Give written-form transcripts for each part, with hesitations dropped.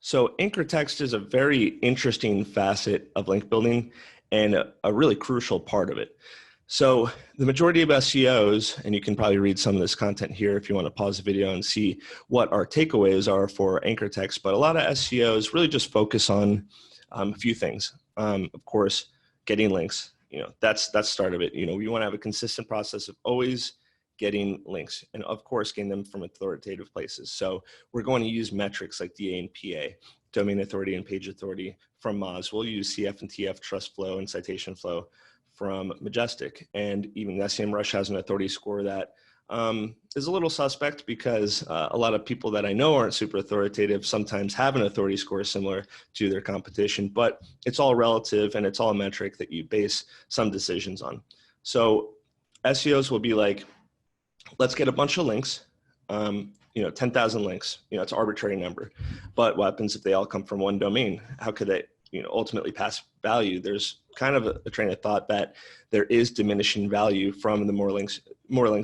So anchor text is a very interesting facet of link building and a really crucial part of it. So the majority of SEOs, and you can probably read some of this content here if you want to pause the video and see what our takeaways are for anchor text, but a lot of SEOs really just focus on a few things. Of course, getting links, that's the start of it. We want to have a consistent process of always getting links, and of course, getting them from authoritative places. So we're going to use metrics like DA and PA, domain authority and page authority from Moz. We'll use CF and TF, trust flow and citation flow from Majestic. And even SEMrush has an authority score that is a little suspect because a lot of people that I know aren't super authoritative sometimes have an authority score similar to their competition, but it's all relative and it's all a metric that you base some decisions on. So SEOs will be like, let's get a bunch of links, 10,000 links, it's an arbitrary number. But what happens if they all come from one domain? How could they, ultimately pass value? There's kind of a train of thought that there is diminishing value from the more links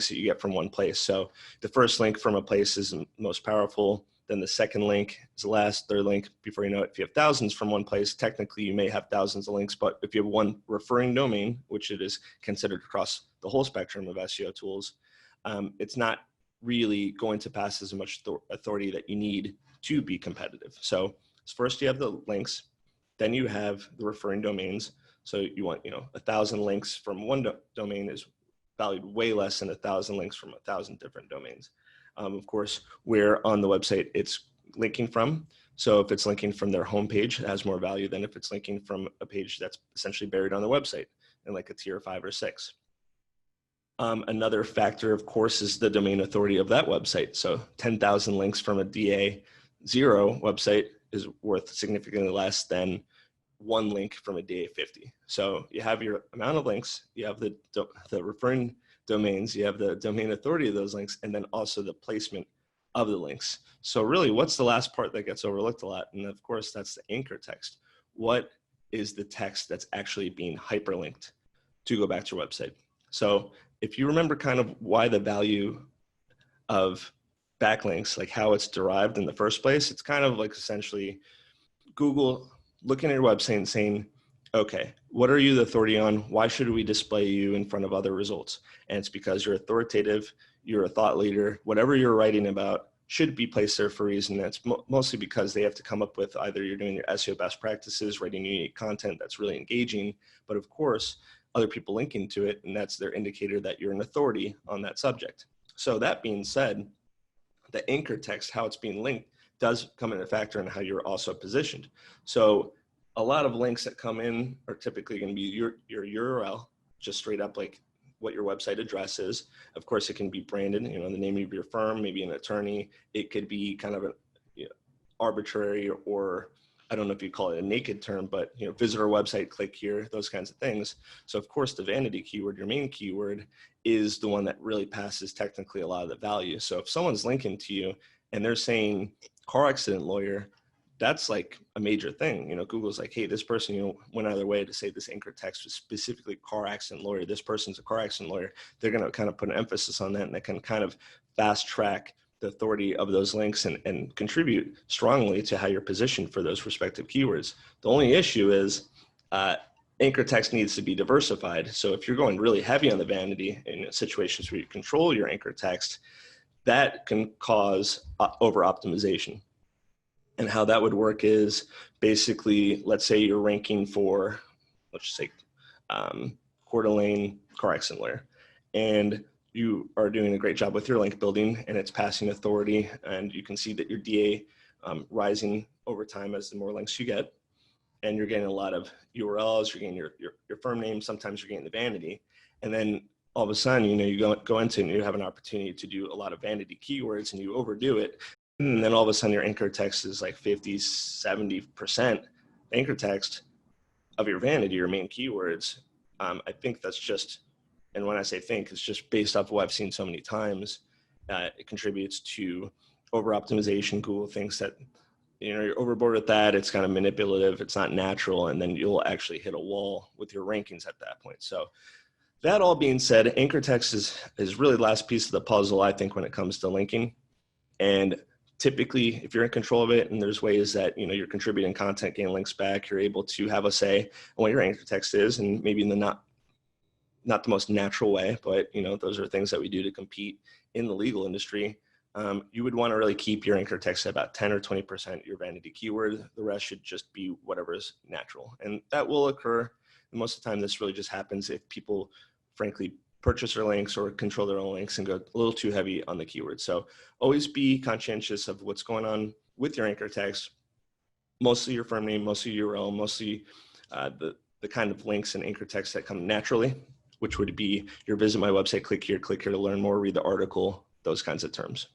that you get from one place. So the first link from a place is the most powerful. Then the second link is the last, third link. Before you know it, if you have thousands from one place, technically you may have thousands of links, but if you have one referring domain, which it is considered across the whole spectrum of SEO tools, it's not really going to pass as much authority that you need to be competitive. So first you have the links, then you have the referring domains. So you want, 1,000 links from one domain is valued way less than 1,000 links from 1,000 different domains. Of course, where on the website it's linking from. So if it's linking from their homepage, it has more value than if it's linking from a page that's essentially buried on the website in like a tier 5 or 6. Another factor, of course, is the domain authority of that website. So 10,000 links from a DA0 website is worth significantly less than one link from a DA50. So you have your amount of links, you have the referring domains, you have the domain authority of those links, and then also the placement of the links. So really, what's the last part that gets overlooked a lot? And of course, that's the anchor text. What is the text that's actually being hyperlinked to go back to your website? So if you remember kind of why the value of backlinks, like how it's derived in the first place, it's kind of like essentially Google looking at your website and saying, okay, what are you the authority on? Why should we display you in front of other results? And it's because you're authoritative, you're a thought leader, whatever you're writing about should be placed there for a reason. That's mostly because they have to come up with either you're doing your SEO best practices, writing unique content that's really engaging, but of course, other people linking to it, and that's their indicator that you're an authority on that subject. So that being said, the anchor text, how it's being linked, does come into factor in how you're also positioned. So a lot of links that come in are typically going to be your URL, just straight up like what your website address is. Of course, it can be branded, the name of your firm, maybe an attorney. It could be kind of an arbitrary, or I don't know if you call it a naked term, but visitor website, click here, those kinds of things. So of course, the vanity keyword, your main keyword, is the one that really passes technically a lot of the value. So if someone's linking to you and they're saying car accident lawyer, that's like a major thing. Google's like, hey, this person, went out of their way to say this anchor text was specifically car accident lawyer. This person's a car accident lawyer. They're going to kind of put an emphasis on that, and that can kind of fast track the authority of those links and contribute strongly to how you're positioned for those respective keywords. The only issue is anchor text needs to be diversified. So if you're going really heavy on the vanity in situations where you control your anchor text, that can cause over optimization. And how that would work is basically, let's say you're ranking for, let's just say Coeur d'Alene car accident lawyer, and you are doing a great job with your link building and it's passing authority, and you can see that your DA rising over time as the more links you get, and you're getting a lot of URLs, you're getting your firm name, sometimes you're getting the vanity, and then all of a sudden, you go into and you have an opportunity to do a lot of vanity keywords and you overdo it. And then all of a sudden your anchor text is like 50, 70% anchor text of your vanity, your main keywords. I think that's just, and when I say think, it's just based off of what I've seen so many times. It contributes to over optimization. Google thinks that, you're overboard with that. It's kind of manipulative. It's not natural. And then you'll actually hit a wall with your rankings at that point. So that all being said, anchor text is really the last piece of the puzzle, I think, when it comes to linking. And typically, if you're in control of it and there's ways that, you're contributing content, getting links back, you're able to have a say on what your anchor text is, and maybe in the not the most natural way, but those are things that we do to compete in the legal industry. You would want to really keep your anchor text at about 10 or 20% your vanity keyword. The rest should just be whatever is natural. And that will occur. Most of the time, this really just happens if people, frankly, purchase their links or control their own links and go a little too heavy on the keyword. So always be conscientious of what's going on with your anchor text, mostly your firm name, mostly your URL, mostly the kind of links and anchor text that come naturally, which would be your visit my website, click here to learn more, read the article, those kinds of terms.